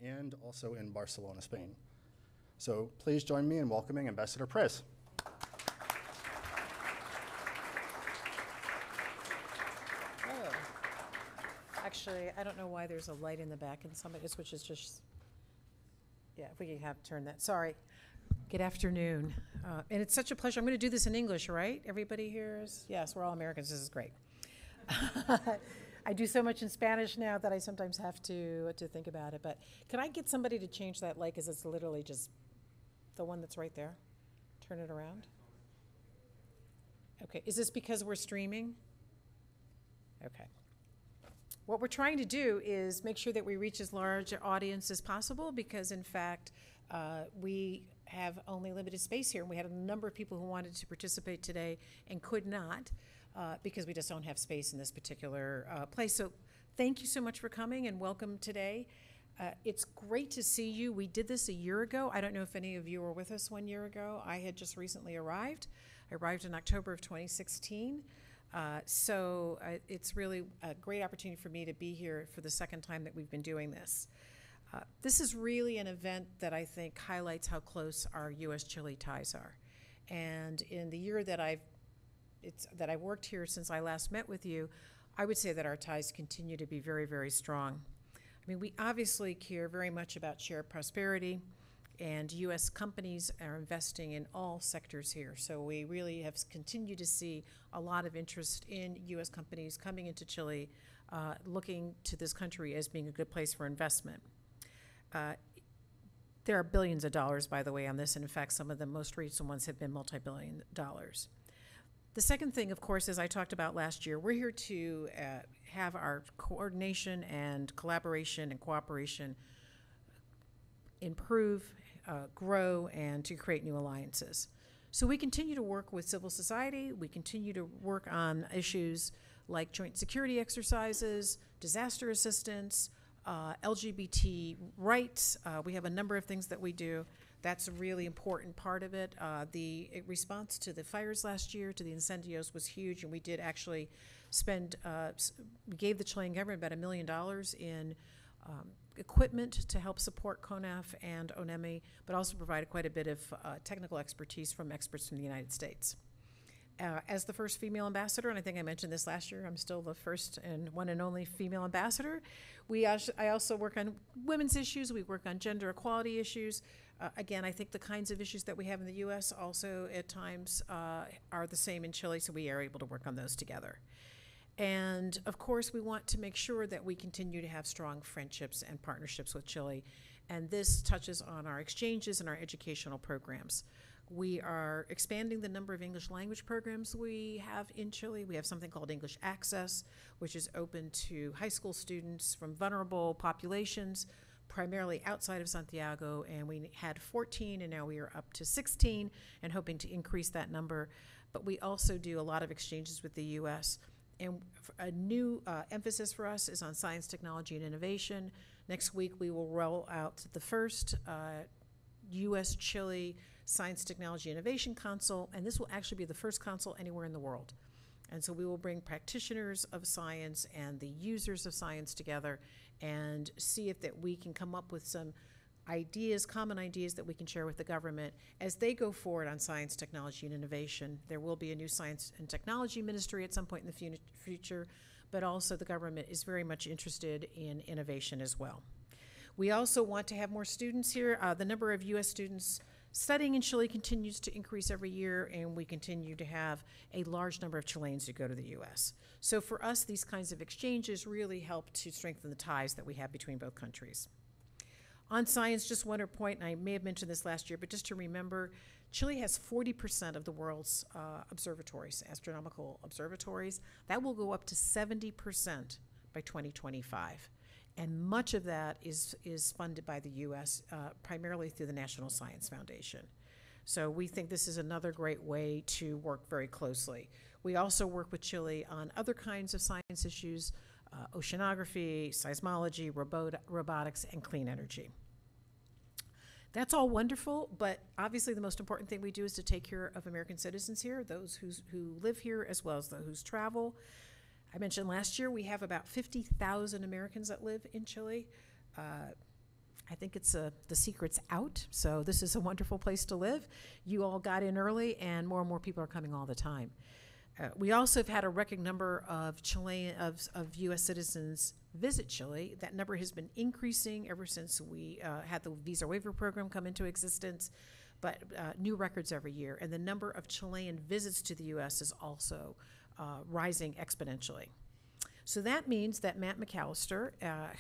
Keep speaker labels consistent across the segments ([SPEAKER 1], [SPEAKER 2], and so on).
[SPEAKER 1] and also in Barcelona, Spain. So please join me in welcoming Ambassador Press.
[SPEAKER 2] Oh. Actually, I don't know why there's a light in the back and somebody, which is just, yeah, if we can have turn that. Sorry. Good afternoon. And it's such a pleasure. I'm going to do this in English, right? Everybody here is? Yes, we're all Americans. This is great. I do so much in Spanish now that I sometimes have to think about it. But can I get somebody to change that light, because it's literally just the one that's right there? Turn it around. Okay. Is this because we're streaming? Okay. What we're trying to do is make sure that we reach as large an audience as possible, because in fact, we have only limited space here. And we had a number of people who wanted to participate today and could not, because we just don't have space in this particular place. So thank you so much for coming and welcome today. It's great to see you. We did this a year ago. I don't know if any of you were with us 1 year ago. I had just recently arrived. I arrived in October of 2016. So it's really a great opportunity for me to be here for the second time that we've been doing this. This is really an event that I think highlights how close our U.S.-Chile ties are. And in the year that I've worked here since I last met with you, I would say that our ties continue to be very, very strong. I mean, we obviously care very much about shared prosperity, and U.S. companies are investing in all sectors here. So we really have continued to see a lot of interest in U.S. companies coming into Chile, looking to this country as being a good place for investment. There are billions of dollars, by the way, on this, and in fact, some of the most recent ones have been multi-billion dollars. The second thing, of course, as I talked about last year, we're here to have our coordination and collaboration and cooperation improve, grow, and to create new alliances. So we continue to work with civil society. We continue to work on issues like joint security exercises, disaster assistance, LGBT rights. We have a number of things that we do. That's a really important part of it. The response to the fires last year, to the incendios, was huge, and we did actually spend, we gave the Chilean government about $1 million in equipment to help support CONAF and ONEMI, but also provided quite a bit of technical expertise from experts from the United States. As the first female ambassador, and I think I mentioned this last year, I'm still the first and one and only female ambassador. I also work on women's issues. We work on gender equality issues. Again, I think the kinds of issues that we have in the U.S. also at times are the same in Chile, so we are able to work on those together. And of course, we want to make sure that we continue to have strong friendships and partnerships with Chile. And this touches on our exchanges and our educational programs. We are expanding the number of English language programs we have in Chile. We have something called English Access, which is open to high school students from vulnerable populations, primarily outside of Santiago. And we had 14, and now we are up to 16 and hoping to increase that number. But we also do a lot of exchanges with the U.S. And a new emphasis for us is on science, technology, and innovation. Next week, we will roll out the first U.S.-Chile Science, Technology, Innovation Council, and this will actually be the first council anywhere in the world. And so we will bring practitioners of science and the users of science together and see if that we can come up with some ideas, common ideas that we can share with the government as they go forward on science, technology, and innovation. There will be a new science and technology ministry at some point in the future, but also the government is very much interested in innovation as well. We also want to have more students here. The number of U.S. students studying in Chile continues to increase every year, and we continue to have a large number of Chileans who go to the U.S. So for us, these kinds of exchanges really help to strengthen the ties that we have between both countries. On science, just one other point, and I may have mentioned this last year, but just to remember, Chile has 40% of the world's observatories, astronomical observatories. That will go up to 70% by 2025. And much of that is funded by the U.S., primarily through the National Science Foundation. So we think this is another great way to work very closely. We also work with Chile on other kinds of science issues, oceanography, seismology, robotics, and clean energy. That's all wonderful, but obviously the most important thing we do is to take care of American citizens here, those who live here as well as those who travel. I mentioned last year we have about 50,000 Americans that live in Chile. I think it's the secret's out, so this is a wonderful place to live. You all got in early, and more people are coming all the time. We also have had a record number of Chilean of U.S. citizens visit Chile. That number has been increasing ever since we had the visa waiver program come into existence, but new records every year. And the number of Chilean visits to the U.S. is also rising exponentially. So that means that Matt McAllister,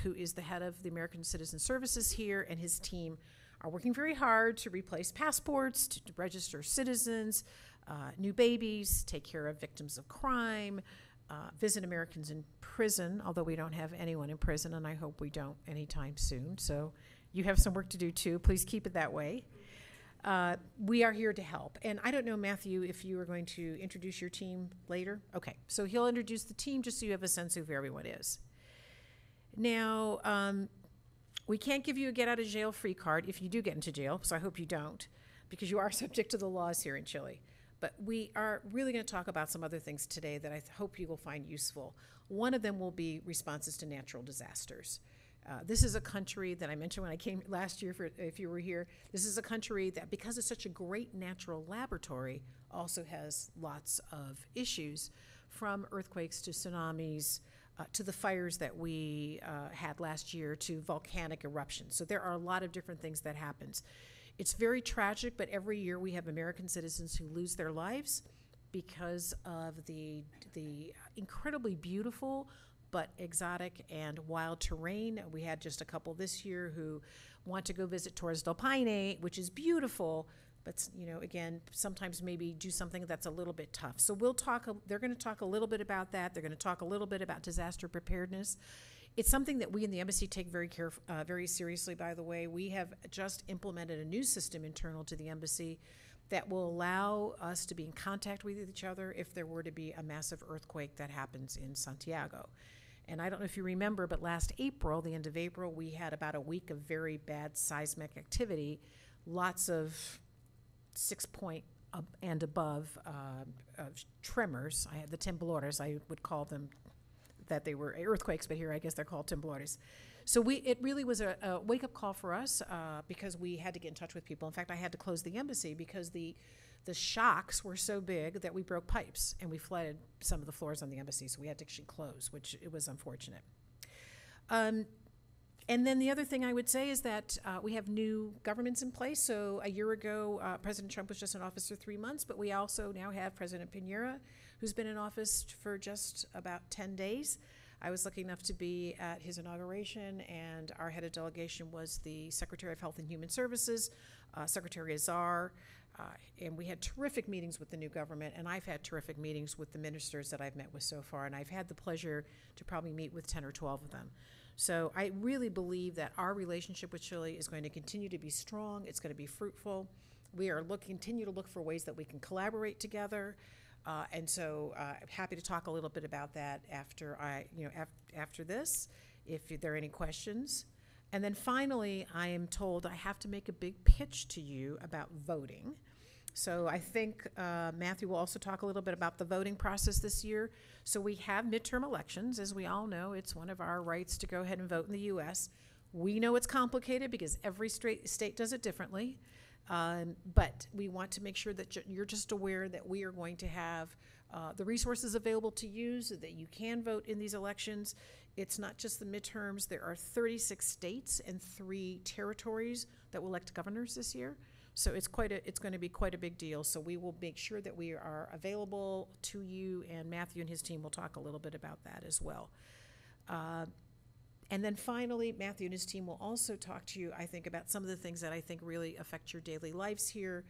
[SPEAKER 2] who is the head of the American Citizen Services here, and his team are working very hard to replace passports, to register citizens, new babies, take care of victims of crime, visit Americans in prison, although we don't have anyone in prison, and I hope we don't anytime soon. So you have some work to do too. Please keep it that way. We are here to help. And I don't know, Matthew, if you are going to introduce your team later. Okay, so he'll introduce the team just so you have a sense of who everyone is. Now, we can't give you a get-out-of-jail-free card if you do get into jail, so I hope you don't, because you are subject to the laws here in Chile. But we are really going to talk about some other things today that I hope you will find useful. One of them will be responses to natural disasters. This is a country that I mentioned when I came last year, if you were here. This is a country that, because it's such a great natural laboratory, also has lots of issues, from earthquakes to tsunamis, to the fires that we had last year, to volcanic eruptions. So there are a lot of different things that happens. It's very tragic, but every year we have American citizens who lose their lives because of the incredibly beautiful but exotic and wild terrain. We had just a couple this year who want to go visit Torres del Paine, which is beautiful, but again, sometimes maybe do something that's a little bit tough. So they're going to talk a little bit about that. They're going to talk a little bit about disaster preparedness. It's something that we in the embassy take very seriously, by the way. We have just implemented a new system internal to the embassy that will allow us to be in contact with each other if there were to be a massive earthquake that happens in Santiago. And I don't know if you remember, but last April, the end of April, we had about a week of very bad seismic activity, lots of 6 point and above tremors. I had the temblores, I would call them, that they were earthquakes, but here I guess they're called temblores. So it really was a wake-up call for us because we had to get in touch with people. In fact, I had to close the embassy because the shocks were so big that we broke pipes and we flooded some of the floors on the embassy, so we had to actually close, which it was unfortunate. And then the other thing I would say is that we have new governments in place. So a year ago, President Trump was just in office for 3 months, but we also now have President Piñera, who's been in office for just about 10 days. I was lucky enough to be at his inauguration, and our head of delegation was the Secretary of Health and Human Services, Secretary Azar, and we had terrific meetings with the new government, and I've had terrific meetings with the ministers that I've met with so far, and I've had the pleasure to probably meet with 10 or 12 of them. So I really believe that our relationship with Chile is going to continue to be strong. It's going to be fruitful. We are continue to look for ways that we can collaborate together. And so I'm happy to talk a little bit about that after after this, if there are any questions. And then finally, I am told I have to make a big pitch to you about voting. So I think Matthew will also talk a little bit about the voting process this year. So we have midterm elections. As we all know, it's one of our rights to go ahead and vote in the U.S. We know it's complicated because every state does it differently. But we want to make sure that you're just aware that we are going to have the resources available to use so that you can vote in these elections. It's not just the midterms. There are 36 states and 3 territories that will elect governors this year. So it's going to be quite a big deal. So we will make sure that we are available to you, and Matthew and his team will talk a little bit about that as well. And then finally, Matthew and his team will also talk to you, I think, about some of the things that I think really affect your daily lives here.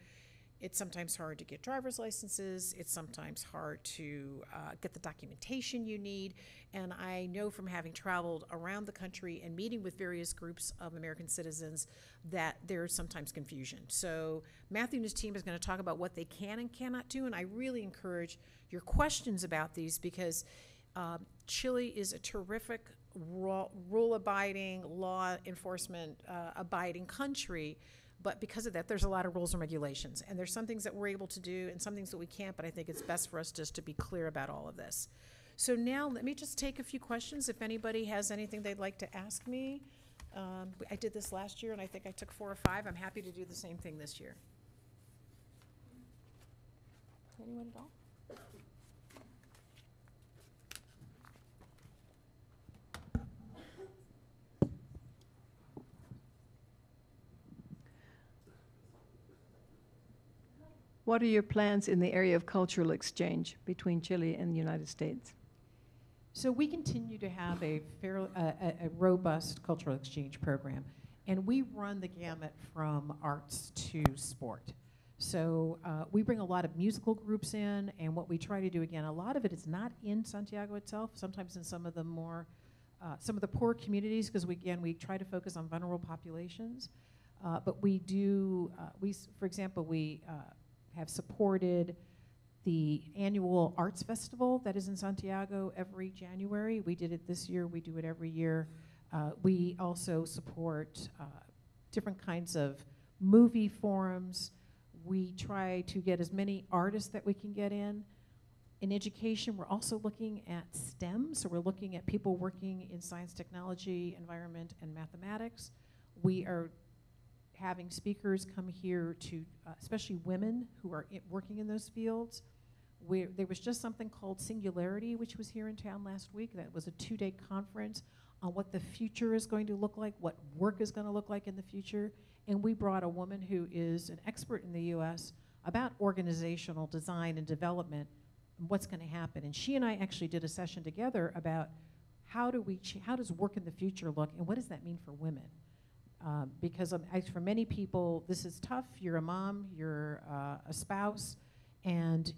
[SPEAKER 2] It's sometimes hard to get driver's licenses. It's sometimes hard to get the documentation you need. And I know from having traveled around the country and meeting with various groups of American citizens that there's sometimes confusion. So Matthew and his team is going to talk about what they can and cannot do. And I really encourage your questions about these because Chile is a terrific rule-abiding, law enforcement abiding country. But because of that, there's a lot of rules and regulations. And there's some things that we're able to do and some things that we can't, but I think it's best for us just to be clear about all of this. So now let me just take a few questions. If anybody has anything they'd like to ask me, I did this last year, and I think I took 4 or 5. I'm happy to do the same thing this year. Anyone at all?
[SPEAKER 3] What are your plans in the area of cultural exchange between Chile and the United States?
[SPEAKER 2] So we continue to have a robust cultural exchange program, and we run the gamut from arts to sport. So we bring a lot of musical groups in, and what we try to do, again, a lot of it is not in Santiago itself, sometimes in some of the more, some of the poor communities, because we try to focus on vulnerable populations. But we do, for example, we have supported the annual arts festival that is in Santiago every January. We did it this year. We do it every year. We also support different kinds of movie forums. We try to get as many artists that we can get in. In education, we're also looking at STEM, so we're looking at people working in science, technology, environment, and mathematics. We are having speakers come here to, especially women who are working in those fields. There was just something called Singularity, which was here in town last week. That was a 2-day conference on what the future is going to look like, what work is going to look like in the future. And we brought a woman who is an expert in the US about organizational design and development and what's going to happen. And she and I actually did a session together about how does work in the future look, and what does that mean for women? Because for many people, this is tough. You're a mom, you're a spouse, and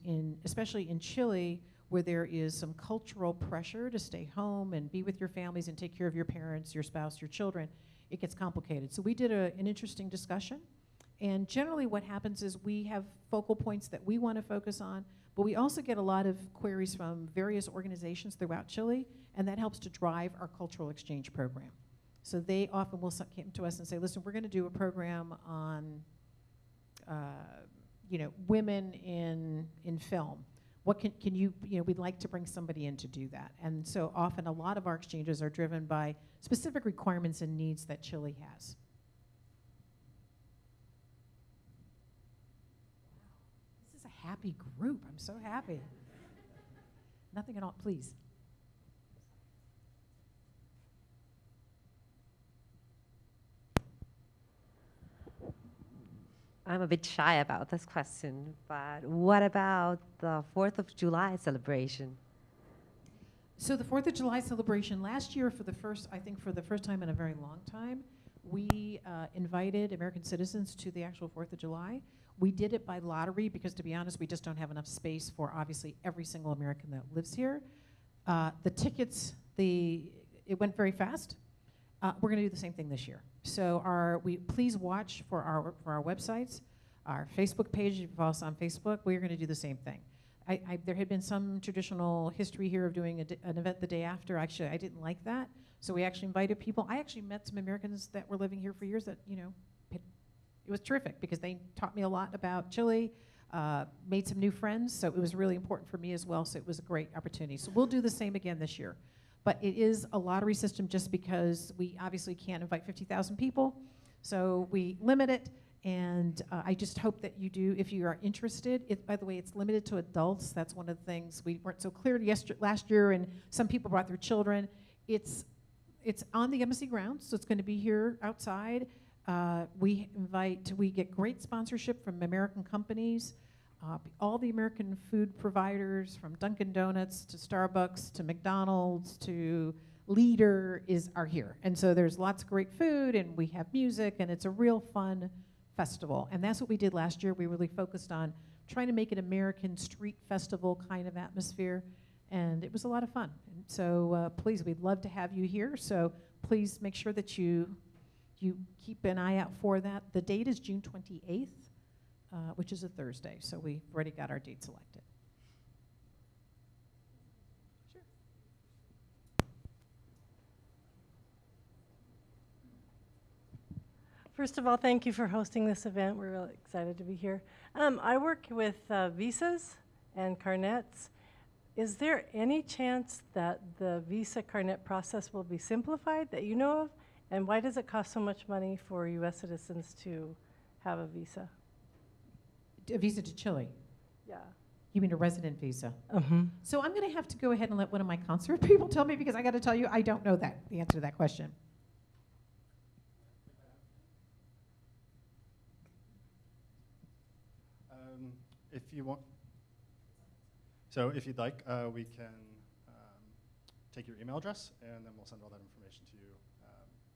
[SPEAKER 2] especially in Chile, where there is some cultural pressure to stay home and be with your families and take care of your parents, your spouse, your children, it gets complicated. So we did an interesting discussion, and generally what happens is we have focal points that we want to focus on, but we also get a lot of queries from various organizations throughout Chile, and that helps to drive our cultural exchange program. So they often will come to us and say, listen, we're going to do a program on women in film. What can you we'd like to bring somebody in to do that. And so often a lot of our exchanges are driven by specific requirements and needs that Chile has. This is a happy group. I'm so happy. Nothing at all, please.
[SPEAKER 4] I'm a bit shy about this question, but what about the 4th of July celebration?
[SPEAKER 2] So the 4th of July celebration, last year for the first time in a very long time, we invited American citizens to the actual 4th of July. We did it by lottery because, to be honest, we just don't have enough space for obviously every single American that lives here. The tickets, it went very fast. We're going to do the same thing this year. So please watch for our websites, our Facebook page. If you follow us on Facebook, we're going to do the same thing. There had been some traditional history here of doing an event the day after. Actually, I didn't like that. So we actually invited people. I actually met some Americans that were living here for years that, it was terrific because they taught me a lot about Chile, made some new friends. So it was really important for me as well. So it was a great opportunity. So we'll do the same again this year. But it is a lottery system just because we obviously can't invite 50,000 people. So we limit it, and I just hope that you do, if you are interested. By the way, it's limited to adults. That's one of the things we weren't so clear last year, and some people brought their children. It's on the embassy grounds, so it's going to be here outside. We get great sponsorship from American companies. All the American food providers, from Dunkin' Donuts to Starbucks to McDonald's to Leader, are here. And so there's lots of great food, and we have music, and it's a real fun festival. And that's what we did last year. We really focused on trying to make an American street festival kind of atmosphere, and it was a lot of fun. And so please, we'd love to have you here. So please make sure that you keep an eye out for that. The date is June 28th. Which is a Thursday, so we've already got our date selected. Sure.
[SPEAKER 5] First of all, thank you for hosting this event. We're really excited to be here. I work with visas and carnets. Is there any chance that the visa carnet process will be simplified that you know of? And why does it cost so much money for U.S. citizens to have a visa?
[SPEAKER 6] A visa to Chile?
[SPEAKER 5] Yeah.
[SPEAKER 6] You mean a resident visa?
[SPEAKER 5] Mm-hmm.
[SPEAKER 6] So I'm going to have to go ahead and let one of my consular people tell me, because I got to tell you, I don't know the answer to that question.
[SPEAKER 1] If you want, so if you'd like, we can take your email address, and then we'll send all that information to you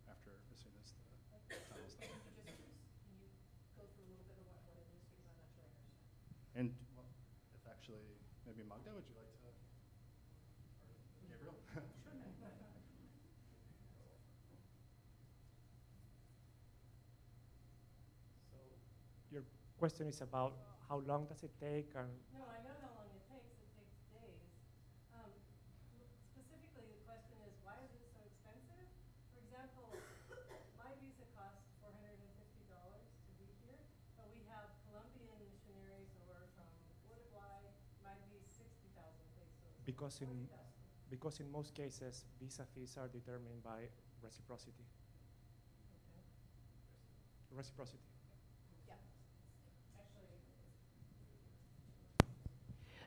[SPEAKER 1] after, as soon as the time is done. And well, if actually, maybe Magda, would you like to? Gabriel?
[SPEAKER 7] So your question is about how long does it take, and
[SPEAKER 5] No, I know how long it takes. It takes days. Specifically, the question is, why is it so expensive? For example, my visa costs $450 to be here, but we have Colombian missionaries or from Uruguay, might be 60,000 pesos.
[SPEAKER 7] because in most cases visa fees are determined by reciprocity.
[SPEAKER 5] Okay.
[SPEAKER 7] Reciprocity.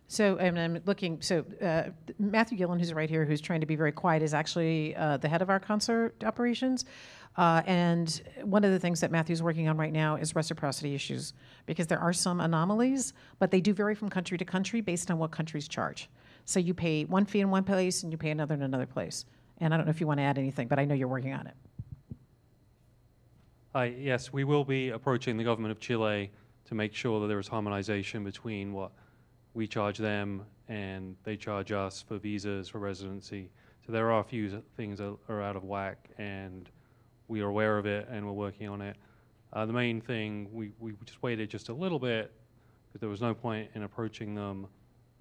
[SPEAKER 2] So, and I'm looking, so Matthew Gillen, who's right here, who's trying to be very quiet, is actually the head of our consular operations. And one of the things that Matthew's working on right now is reciprocity issues, because there are some anomalies, but they do vary from country to country based on what countries charge. So you pay one fee in one place and you pay another in another place. And I don't know if you want to add anything, but I know you're working on it.
[SPEAKER 8] Hi, yes, we will be approaching the government of Chile to make sure that there is harmonization between what we charge them and they charge us for visas, for residency. So there are a few things that are out of whack, and we are aware of it and we're working on it. The main thing, we just waited just a little bit because there was no point in approaching them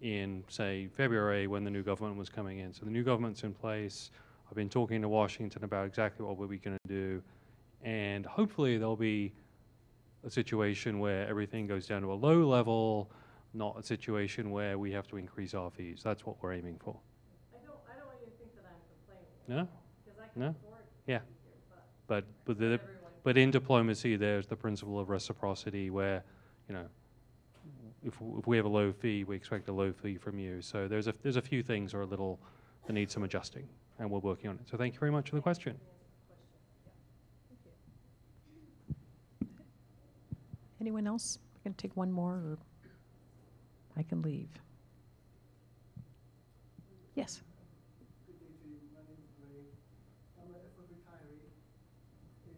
[SPEAKER 8] in, say, February when the new government was coming in. So the new government's in place. I've been talking to Washington about exactly what we're going to do, and hopefully there'll be a situation where everything goes down to a low level, not a situation where we have to increase our fees. That's what we're aiming for.
[SPEAKER 5] I don't want you to think that I'm complaining.
[SPEAKER 8] No?
[SPEAKER 5] Because I can
[SPEAKER 8] No?
[SPEAKER 5] afford to
[SPEAKER 8] Yeah.
[SPEAKER 5] be here, but
[SPEAKER 8] But in diplomacy, there's the principle of reciprocity where, you know, if we have a low fee, we expect a low fee from you. So there's a few things are a little that need some adjusting, and we're working on it. So thank you very much for the question.
[SPEAKER 2] Anyone else? I'm going to take one more, or I can leave. Yes.
[SPEAKER 9] Good day to you. My name is Ray. I'm an effort retiree, and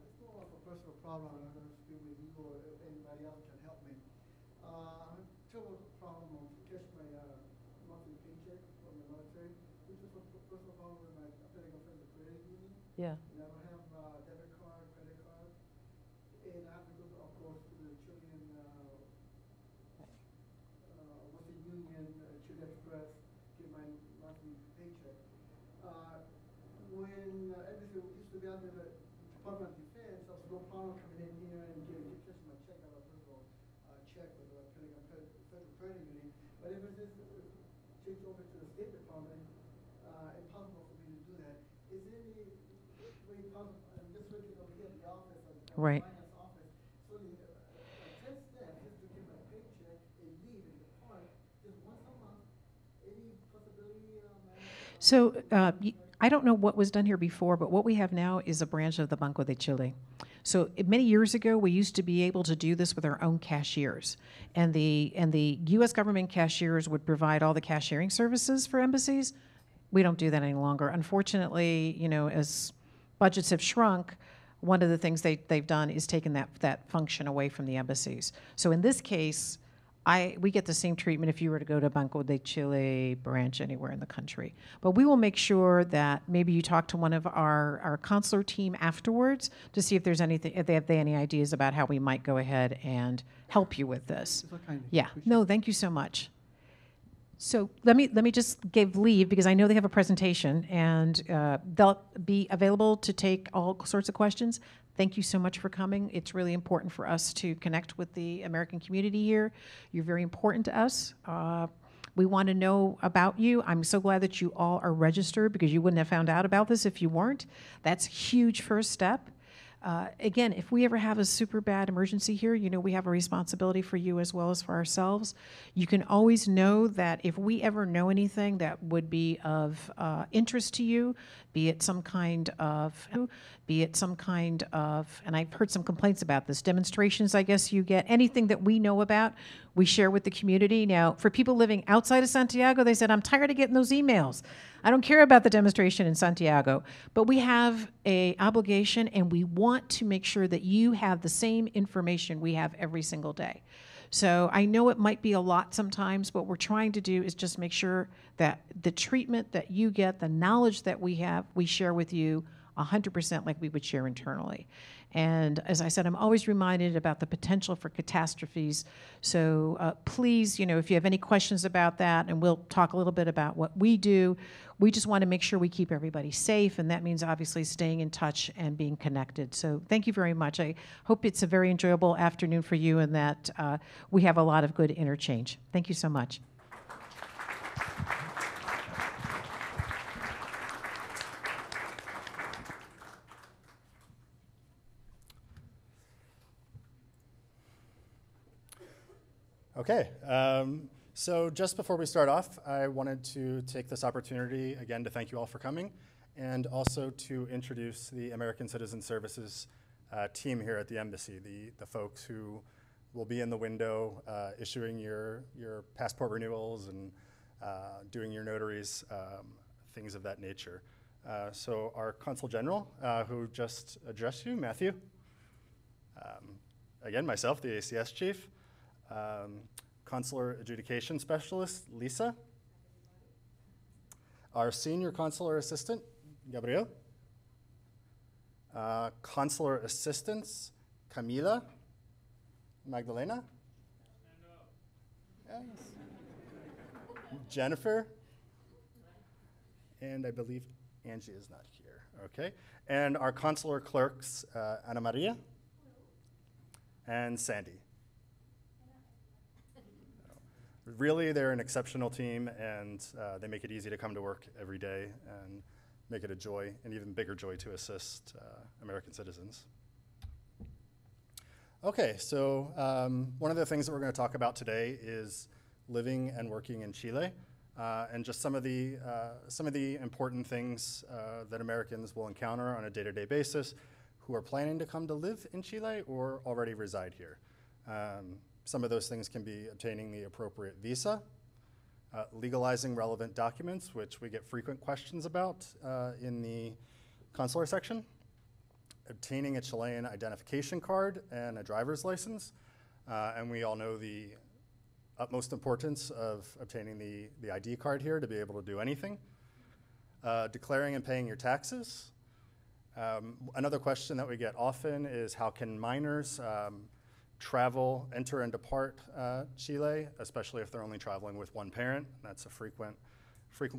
[SPEAKER 9] it's more of a personal problem. I'm going to speak with you or anybody else can help me. I have a terrible problem of catching my monthly paycheck from the military, which is a personal problem with my affiliate of the credit union.
[SPEAKER 2] Yeah.
[SPEAKER 9] And I don't have a debit card, credit card, and I have to go, of course, to the Chilean Western Union, Chile Express, get my monthly paycheck. When everything used to be under the Department of Defense, there was no problem coming in here and catching my check out of a personal check with a federal credit union. But if it's changed over to the State Department, impossible for me to do that. Is there any way possible? I'm just looking over here at the office,
[SPEAKER 2] Right.
[SPEAKER 9] finance office. So the 10 steps is to get my paycheck and leave and depart just once a month. Any possibility?
[SPEAKER 2] So I don't know what was done here before, but what we have now is a branch of the Banco de Chile. So many years ago, we used to be able to do this with our own cashiers, and the U.S. government cashiers would provide all the cashiering services for embassies. We don't do that any longer. Unfortunately, you know, as budgets have shrunk, one of the things they've done is taken that function away from the embassies. So in this case, we get the same treatment if you were to go to Banco de Chile branch anywhere in the country. But we will make sure that maybe you talk to one of our consular team afterwards to see if there's anything, if they have any ideas about how we might go ahead and help you with this. Yeah. No, thank you so much. So let me just give leave, because I know they have a presentation, and they'll be available to take all sorts of questions. Thank you so much for coming. It's really important for us to connect with the American community here. You're very important to us.
[SPEAKER 6] We want to know about you. I'm so glad that you all are registered because you wouldn't have found out about this if you weren't. That's a huge first step. Again, if we ever have a super bad emergency here, you know we have a responsibility for you as well as for ourselves. You can always know that if we ever know anything that would be of interest to you, be it some kind of, and I've heard some complaints about this, demonstrations I guess you get, anything that we know about, we share with the community. Now, for people living outside of Santiago, they said, I'm tired of getting those emails. I don't care about the demonstration in Santiago, but we have an obligation and we want to make sure that you have the same information we have every single day. So I know it might be a lot sometimes. What we're trying to do is just make sure that the treatment that you get, the knowledge that we have, we share with you 100% like we would share internally. And as I said, I'm always reminded about the potential for catastrophes. So please, you know, if you have any questions about that, and we'll talk a little bit about what we do, we just want to make sure we keep everybody safe, and that means obviously staying in touch and being connected. So thank you very much. I hope it's a very enjoyable afternoon for you and that we have a lot of good interchange. Thank you so much.
[SPEAKER 1] Okay, so just before we start off, I wanted to take this opportunity again to thank you all for coming, and also to introduce the American Citizen Services team here at the embassy, the folks who will be in the window issuing your passport renewals and doing your notaries, things of that nature. So our Consul General, who just addressed you, Matthew. Again, myself, the ACS Chief. Consular Adjudication Specialist, Lisa. Our Senior Consular Assistant, Gabriel. Consular Assistants, Camila. Magdalena. Yes. Jennifer. And I believe Angie is not here. Okay. And our consular clerks, Ana Maria and Sandy. Really, they're an exceptional team, and they make it easy to come to work every day and make it a joy, an even bigger joy to assist American citizens. Okay, so one of the things that we're going to talk about today is living and working in Chile, and just some of the important things that Americans will encounter on a day-to-day basis who are planning to come to live in Chile or already reside here. Some of those things can be obtaining the appropriate visa, legalizing relevant documents, which we get frequent questions about in the consular section, obtaining a Chilean identification card and a driver's license, and we all know the utmost importance of obtaining the ID card here to be able to do anything, declaring and paying your taxes. Another question that we get often is how can minors travel, enter and depart Chile, especially if they're only traveling with one parent. That's a frequent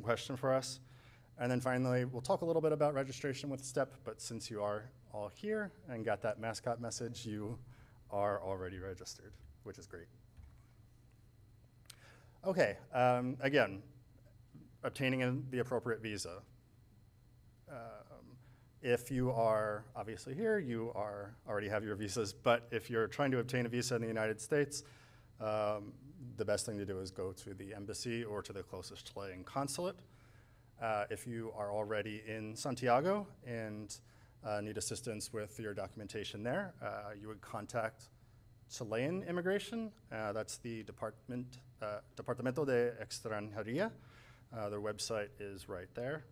[SPEAKER 1] question for us. And then finally, we'll talk a little bit about registration with STEP, but since you are all here and got that mascot message, you are already registered, which is great. Okay, again, obtaining the appropriate visa. If you are obviously here, you already have your visas, but if you're trying to obtain a visa in the United States, the best thing to do is go to the embassy or to the closest Chilean consulate. If you are already in Santiago and need assistance with your documentation there, you would contact Chilean immigration. That's the Departamento de Extranjería. Their website is right there.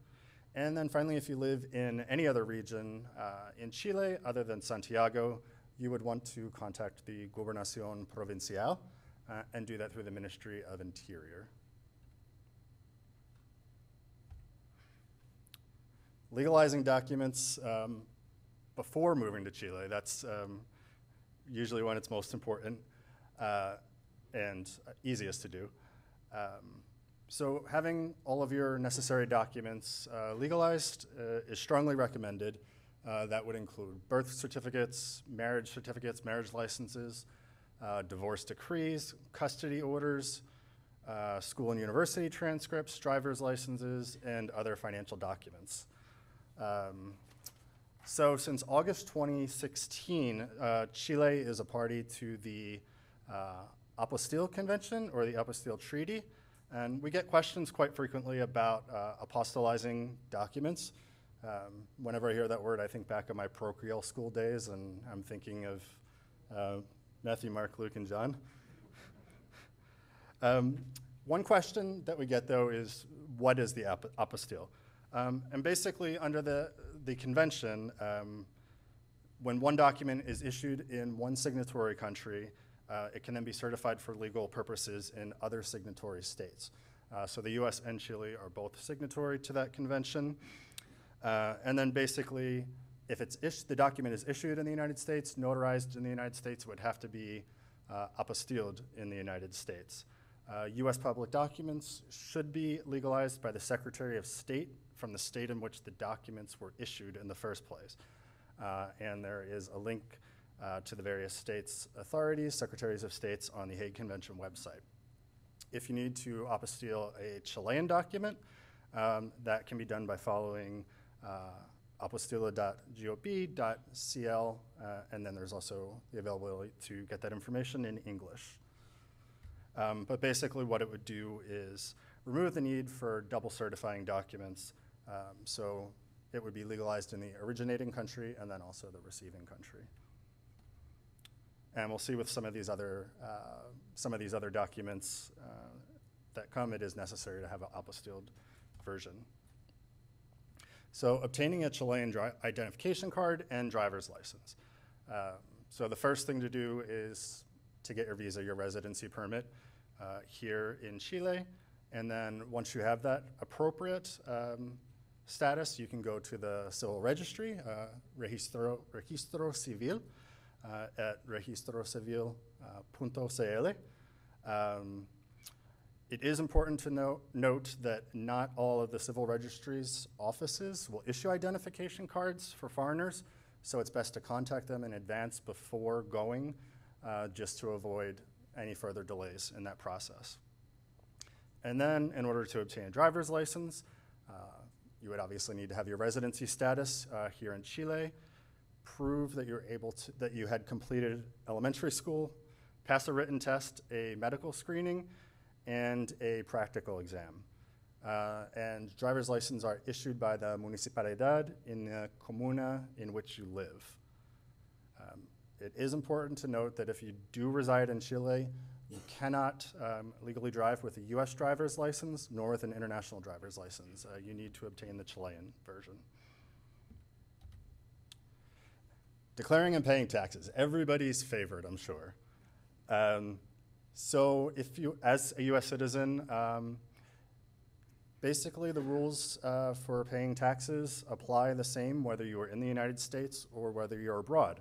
[SPEAKER 1] And then finally, if you live in any other region in Chile other than Santiago, you would want to contact the Gobernación Provincial and do that through the Ministry of Interior. Legalizing documents before moving to Chile, that's usually when it's most important and easiest to do. So having all of your necessary documents legalized is strongly recommended. That would include birth certificates, marriage licenses, divorce decrees, custody orders, school and university transcripts, driver's licenses, and other financial documents. So since August 2016, Chile is a party to the Apostille Convention, or the Apostille Treaty, and we get questions quite frequently about apostolizing documents. Whenever I hear that word, I think back of my parochial school days, and I'm thinking of Matthew, Mark, Luke, and John. One question that we get, though, is what is the apostille? And basically, under the convention, when one document is issued in one signatory country, it can then be certified for legal purposes in other signatory states. So the US and Chile are both signatory to that convention. And then basically, if the document is issued in the United States, notarized in the United States, it would have to be apostilled in the United States. US public documents should be legalized by the Secretary of State from the state in which the documents were issued in the first place. And there is a link to the various states' authorities, secretaries of states, on the Hague Convention website. If you need to apostille a Chilean document, that can be done by following apostilla.gov.cl, and then there's also the availability to get that information in English. But basically what it would do is remove the need for double certifying documents, so it would be legalized in the originating country and then also the receiving country. And we'll see with some of these other documents that come, it is necessary to have an apostilled version. So obtaining a Chilean identification card and driver's license. So the first thing to do is to get your visa, your residency permit here in Chile. And then once you have that appropriate status, you can go to the civil registry, Registro Civil, at registrocivil.cl. It is important to note that not all of the civil registry's offices will issue identification cards for foreigners, so it's best to contact them in advance before going, just to avoid any further delays in that process. And then, in order to obtain a driver's license, you would obviously need to have your residency status here in Chile, prove that that you had completed elementary school, pass a written test, a medical screening, and a practical exam. And driver's licenses are issued by the municipalidad in the comuna in which you live. It is important to note that if you do reside in Chile, you cannot legally drive with a US driver's license, nor with an international driver's license. You need to obtain the Chilean version. Declaring and paying taxes, everybody's favorite, I'm sure. So if you, as a US citizen, basically the rules for paying taxes apply the same whether you are in the United States or whether you're abroad.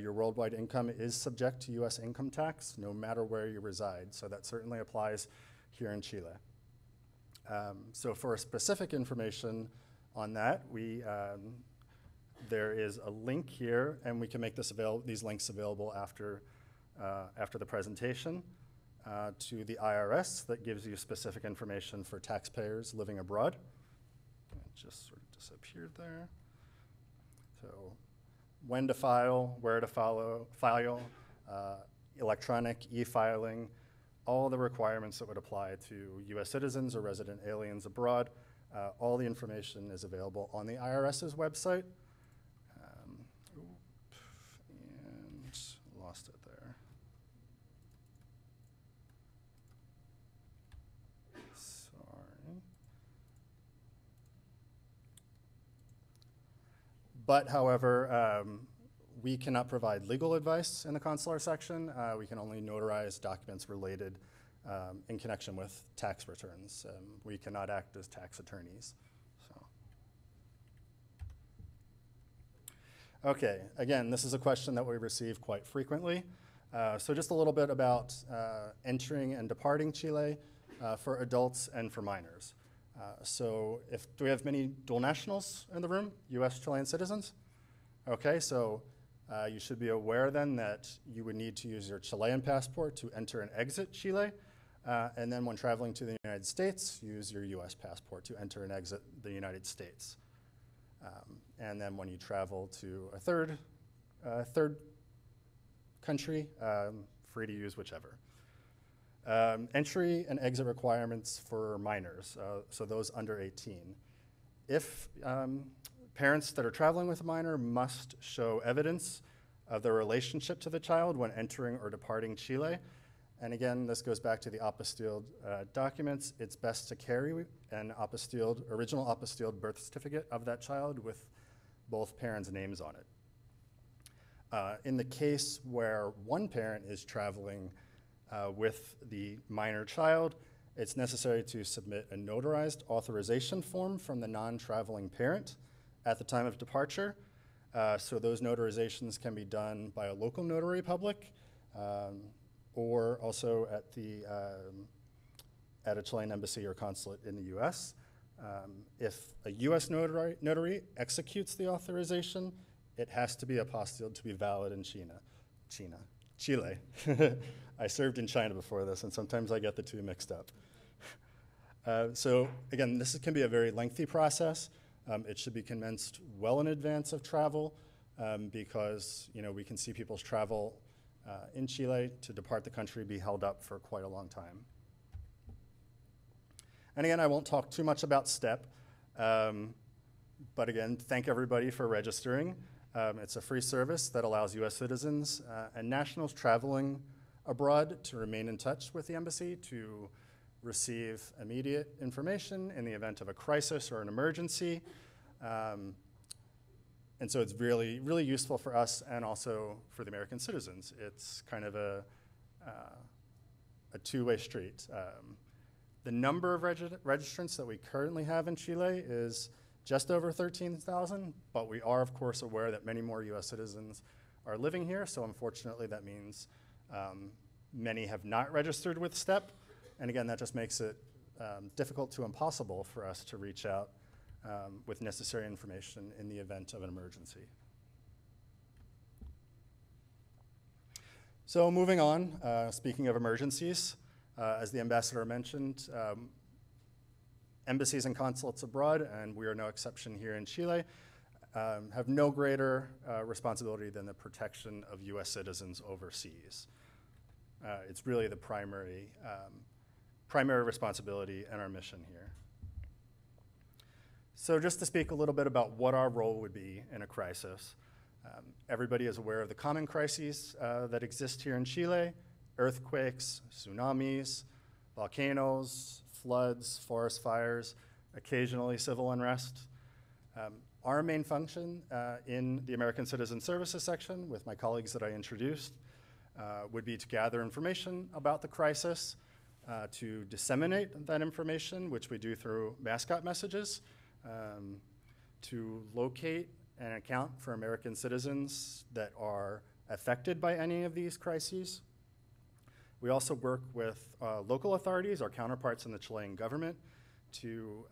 [SPEAKER 1] Your worldwide income is subject to US income tax no matter where you reside, so that certainly applies here in Chile. So for specific information on that, there is a link here, and we can make these links available after the presentation to the IRS that gives you specific information for taxpayers living abroad. It just sort of disappeared there. So when to file, where to file, electronic e-filing, all the requirements that would apply to US citizens or resident aliens abroad. All the information is available on the IRS's website. And lost it there. Sorry. But however, we cannot provide legal advice in the consular section. We can only notarize documents related in connection with tax returns. We cannot act as tax attorneys. Okay, again, this is a question that we receive quite frequently. So just a little bit about entering and departing Chile for adults and for minors. So do we have many dual nationals in the room, US Chilean citizens? Okay, so you should be aware then that you would need to use your Chilean passport to enter and exit Chile. And then when traveling to the United States, use your US passport to enter and exit the United States. And then when you travel to a third country, free to use whichever. Entry and exit requirements for minors, so those under 18. If parents that are traveling with a minor must show evidence of their relationship to the child when entering or departing Chile. And again, this goes back to the apostilled documents. It's best to carry an original apostilled birth certificate of that child with both parents' names on it. In the case where one parent is traveling with the minor child, it's necessary to submit a notarized authorization form from the non-traveling parent at the time of departure. So those notarizations can be done by a local notary public or also at a Chilean embassy or consulate in the US. If a US notary executes the authorization, it has to be apostilled to be valid in Chile. I served in China before this, and sometimes I get the two mixed up. So again, this can be a very lengthy process. It should be commenced well in advance of travel because we can see people's travel in Chile to depart the country be held up for quite a long time. And again, I won't talk too much about STEP, but again, thank everybody for registering. It's a free service that allows US citizens and nationals traveling abroad to remain in touch with the embassy, to receive immediate information in the event of a crisis or an emergency. And so it's really, really useful for us and also for the American citizens. It's kind of a two-way street. The number of registrants that we currently have in Chile is just over 13,000, but we are, of course, aware that many more US citizens are living here, so unfortunately that means many have not registered with STEP, and again, that just makes it difficult to impossible for us to reach out with necessary information in the event of an emergency. So moving on, speaking of emergencies, as the ambassador mentioned, embassies and consulates abroad, and we are no exception here in Chile, have no greater responsibility than the protection of US citizens overseas. It's really the primary responsibility and our mission here. So just to speak a little bit about what our role would be in a crisis. Everybody is aware of the common crises that exist here in Chile: earthquakes, tsunamis, volcanoes, floods, forest fires, occasionally civil unrest. Our main function in the American Citizen Services section, with my colleagues that I introduced, would be to gather information about the crisis, to disseminate that information, which we do through mascot messages, to locate and account for American citizens that are affected by any of these crises. We also work with local authorities, our counterparts in the Chilean government, to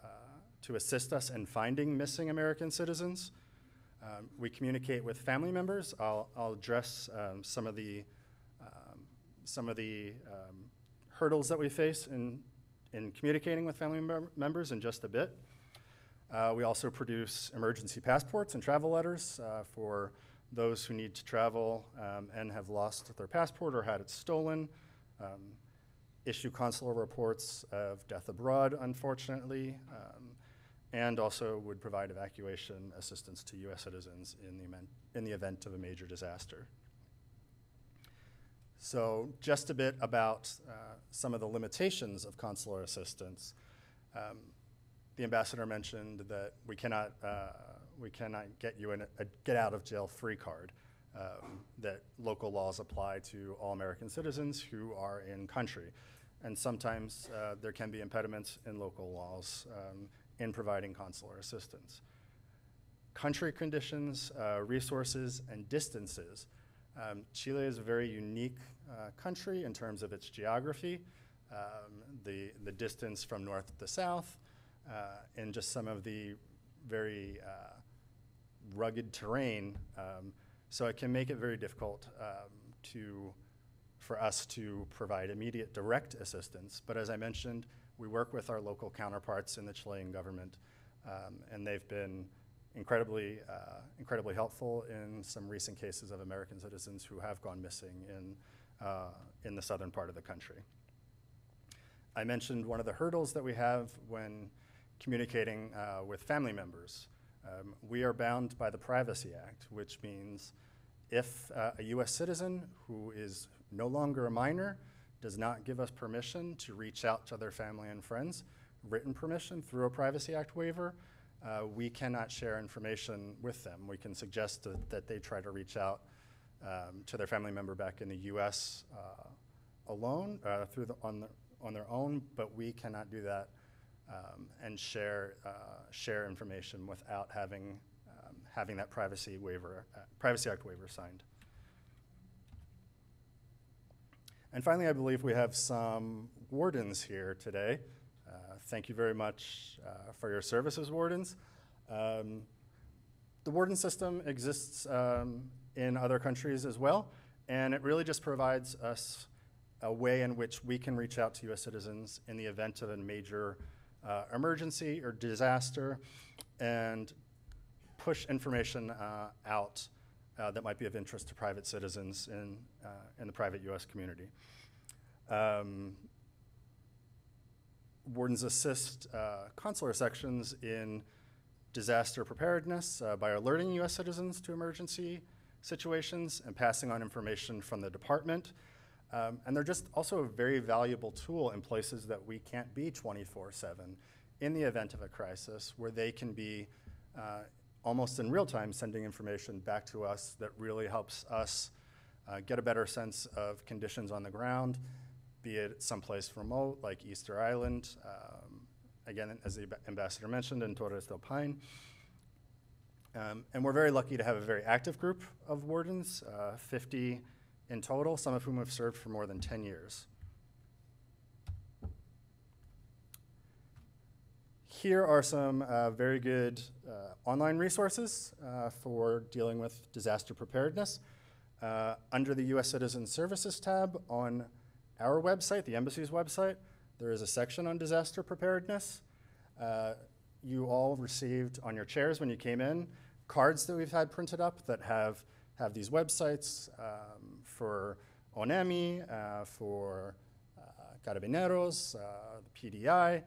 [SPEAKER 1] assist us in finding missing American citizens. We communicate with family members. I'll address some of the hurdles that we face in communicating with family members in just a bit. We also produce emergency passports and travel letters for those who need to travel and have lost their passport or had it stolen. Issue consular reports of death abroad, unfortunately, and also would provide evacuation assistance to US citizens in the event of a major disaster. So just a bit about some of the limitations of consular assistance. The ambassador mentioned that we cannot get you a get out of jail free card, that local laws apply to all American citizens who are in country. And sometimes there can be impediments in local laws in providing consular assistance. Country conditions, resources, and distances. Chile is a very unique country in terms of its geography, the distance from north to south, and just some of the very rugged terrain. So it can make it very difficult to for us to provide immediate direct assistance. But as I mentioned, we work with our local counterparts in the Chilean government, and they've been incredibly helpful in some recent cases of American citizens who have gone missing in the southern part of the country. I mentioned one of the hurdles that we have when communicating with family members. We are bound by the Privacy Act, which means if a US citizen who is no longer a minor does not give us permission to reach out to their family and friends, written permission through a Privacy Act waiver, we cannot share information with them. We can suggest that they try to reach out to their family member back in the US alone, on their own, but we cannot do that and share information without having that Privacy Act waiver signed. And finally, I believe we have some wardens here today. Thank you very much for your services, wardens. The warden system exists in other countries as well, and it really just provides us a way in which we can reach out to US citizens in the event of a major emergency or disaster and push information out that might be of interest to private citizens in the private US community. Wardens assist consular sections in disaster preparedness by alerting US citizens to emergency situations and passing on information from the department. And they're just also a very valuable tool in places that we can't be 24/7 in the event of a crisis, where they can be almost in real time sending information back to us that really helps us get a better sense of conditions on the ground, be it someplace remote like Easter Island, again, as the ambassador mentioned, in Torres del Paine. And we're very lucky to have a very active group of wardens, 50 in total, some of whom have served for more than 10 years. Here are some very good online resources for dealing with disaster preparedness. Under the US Citizen Services tab on our website, the embassy's website, there is a section on disaster preparedness. You all received on your chairs when you came in cards that we've had printed up that have these websites for ONEMI, for Carabineros, the PDI,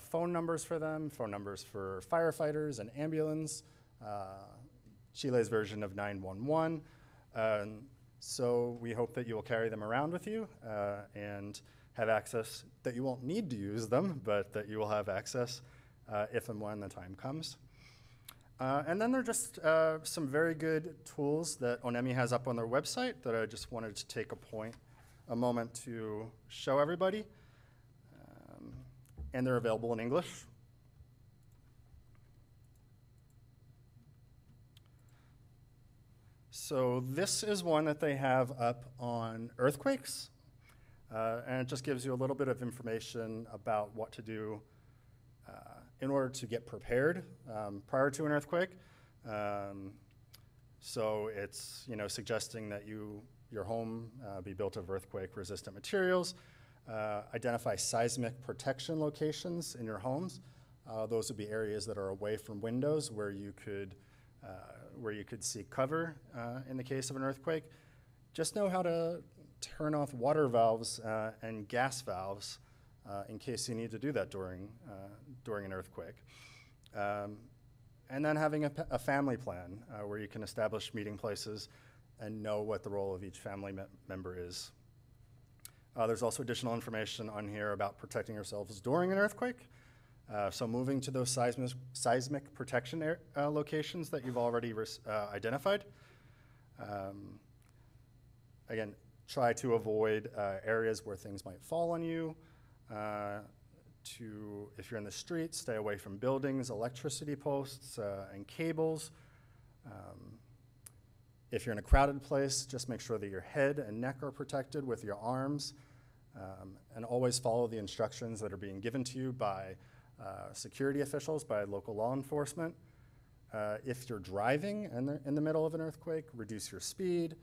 [SPEAKER 1] phone numbers for them, phone numbers for firefighters and ambulance, Chile's version of 911. So we hope that you will carry them around with you and have access, that you won't need to use them, but that you will have access if and when the time comes. And then there are just some very good tools that ONEMI has up on their website that I just wanted to take a moment to show everybody. And they're available in English. So this is one that they have up on earthquakes. And it just gives you a little bit of information about what to do in order to get prepared prior to an earthquake. So it's suggesting that your home be built of earthquake-resistant materials. Identify seismic protection locations in your homes. Those would be areas that are away from windows where you could seek cover in the case of an earthquake. Just know how to turn off water valves and gas valves in case you need to do that during an earthquake. And then having a family plan where you can establish meeting places and know what the role of each family member is. There's also additional information on here about protecting yourselves during an earthquake. So moving to those seismic protection locations that you've already identified. Again, try to avoid areas where things might fall on you. If you're in the street, stay away from buildings, electricity posts, and cables. If you're in a crowded place, just make sure that your head and neck are protected with your arms, and always follow the instructions that are being given to you by security officials, by local law enforcement. If you're driving in the middle of an earthquake, reduce your speed,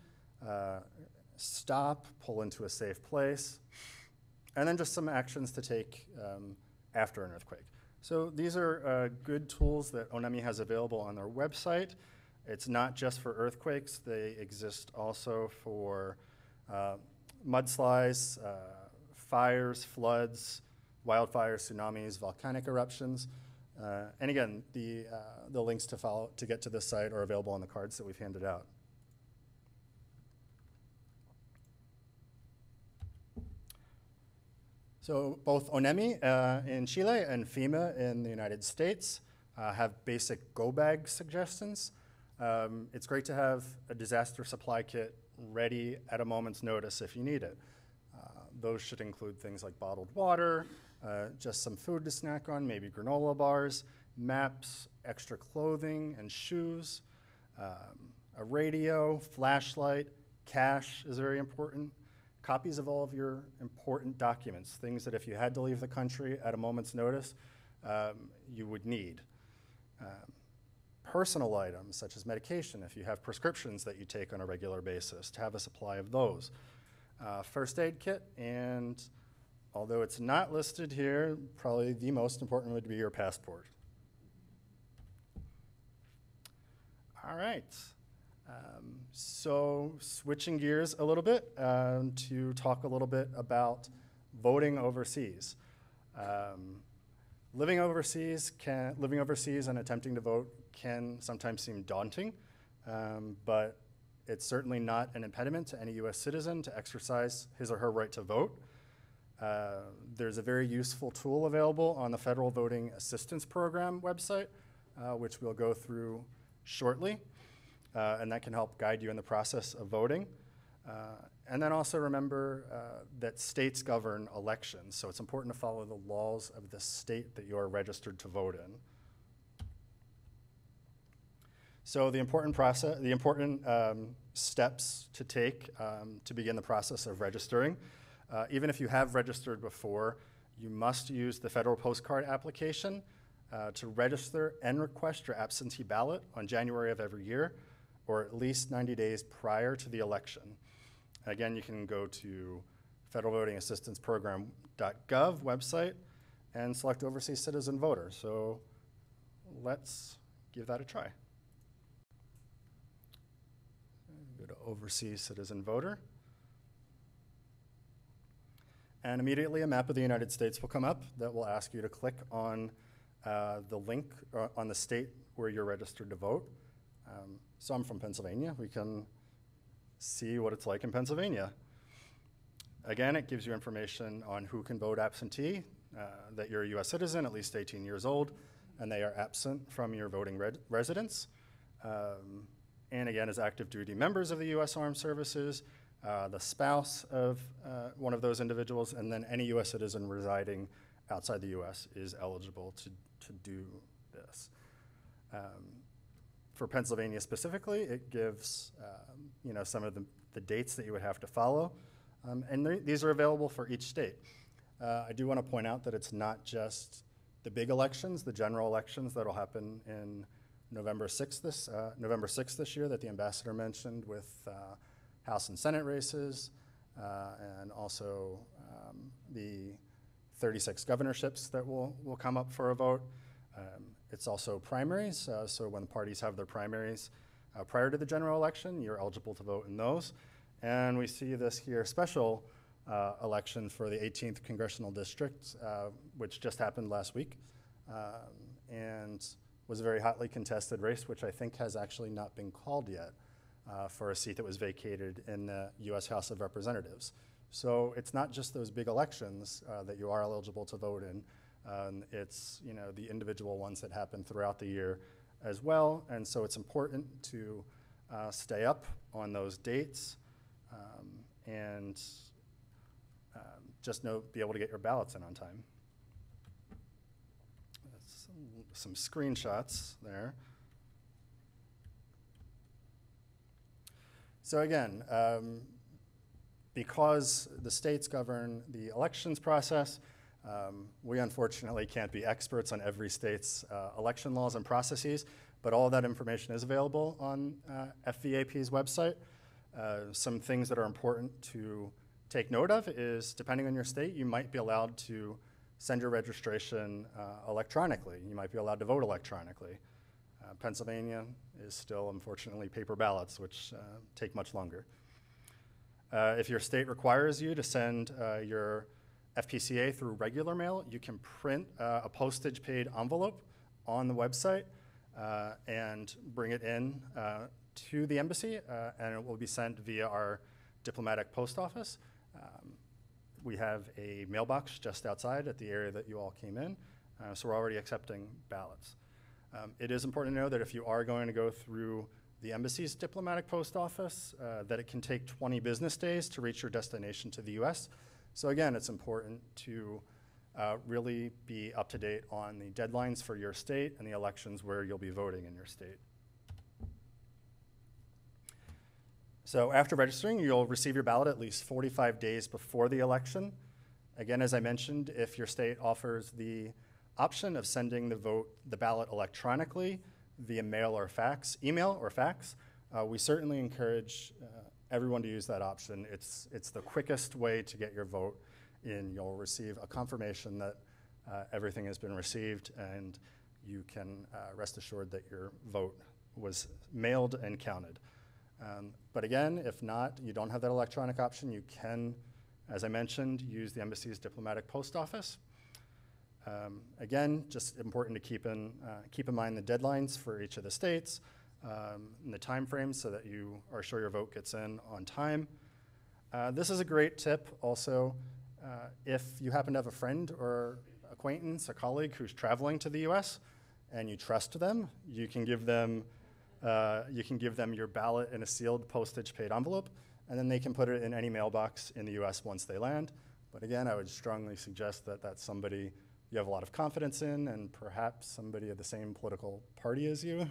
[SPEAKER 1] stop, pull into a safe place, and then just some actions to take after an earthquake. So these are good tools that ONEMI has available on their website. It's not just for earthquakes. They exist also for mudslides, fires, floods, wildfires, tsunamis, volcanic eruptions. And again, the links to get to this site are available on the cards that we've handed out. So both ONEMI in Chile and FEMA in the United States have basic go bag suggestions. It's great to have a disaster supply kit ready at a moment's notice if you need it. Those should include things like bottled water, just some food to snack on, maybe granola bars, maps, extra clothing and shoes, a radio, flashlight, cash is very important, copies of all of your important documents, things that if you had to leave the country at a moment's notice, you would need. Personal items such as medication, if you have prescriptions that you take on a regular basis, to have a supply of those. First aid kit, and although it's not listed here, probably the most important would be your passport. All right, so switching gears a little bit to talk a little bit about voting overseas. Living overseas and attempting to vote can sometimes seem daunting, but it's certainly not an impediment to any U.S. citizen to exercise his or her right to vote. There's a very useful tool available on the Federal Voting Assistance Program website, which we'll go through shortly, and that can help guide you in the process of voting. And then also remember that states govern elections, so it's important to follow the laws of the state that you are registered to vote in. So the important steps to take to begin the process of registering. Even if you have registered before, you must use the federal postcard application to register and request your absentee ballot on January of every year, or at least 90 days prior to the election. Again, you can go to federalvotingassistanceprogram.gov website and select Overseas Citizen Voter. So let's give that a try. Go to Overseas Citizen Voter. And immediately a map of the United States will come up that will ask you to click on the link on the state where you're registered to vote. So I'm from Pennsylvania. We can see what it's like in Pennsylvania. Again, it gives you information on who can vote absentee, that you're a U.S. citizen, at least 18 years old, and they are absent from your voting residence. And again, as active duty members of the U.S. Armed Services, the spouse of one of those individuals, and then any U.S. citizen residing outside the U.S. is eligible to do this. For Pennsylvania specifically, it gives some of the dates that you would have to follow, and these are available for each state. I do want to point out that it's not just the big elections, the general elections that will happen in November 6th this year that the ambassador mentioned, with House and Senate races, and also the 36 governorships that will come up for a vote. It's also primaries, so when parties have their primaries prior to the general election, you're eligible to vote in those. And we see this here, special election for the 18th Congressional District, which just happened last week, and was a very hotly contested race, which I think has actually not been called yet, for a seat that was vacated in the U.S. House of Representatives. So it's not just those big elections that you are eligible to vote in. It's the individual ones that happen throughout the year as well, and so it's important to stay up on those dates and just be able to get your ballots in on time. That's some screenshots there. So again, because the states govern the elections process, we unfortunately can't be experts on every state's election laws and processes, but all of that information is available on FVAP's website. Some things that are important to take note of is, depending on your state, you might be allowed to send your registration electronically. You might be allowed to vote electronically. Pennsylvania is still, unfortunately, paper ballots, which take much longer. If your state requires you to send your FPCA through regular mail, you can print a postage-paid envelope on the website and bring it in to the embassy, and it will be sent via our diplomatic post office. We have a mailbox just outside at the area that you all came in, so we're already accepting ballots. It is important to know that if you are going to go through the embassy's diplomatic post office, that it can take 20 business days to reach your destination to the US. So again, it's important to really be up to date on the deadlines for your state and the elections where you'll be voting in your state. So after registering, you'll receive your ballot at least 45 days before the election. Again, as I mentioned, if your state offers the option of sending the ballot electronically via email or fax, we certainly encourage everyone to use that option. It's the quickest way to get your vote in. You'll receive a confirmation that everything has been received, and you can rest assured that your vote was mailed and counted. But again, if not, you don't have that electronic option, you can, as I mentioned, use the embassy's diplomatic post office. Again, just important to keep in mind the deadlines for each of the states and the time frames so that you are sure your vote gets in on time. This is a great tip also. If you happen to have a friend or acquaintance, a colleague who's traveling to the US and you trust them, you can give them your ballot in a sealed postage-paid envelope, and then they can put it in any mailbox in the US once they land. But again, I would strongly suggest that that's somebody you have a lot of confidence in, and perhaps somebody of the same political party as you.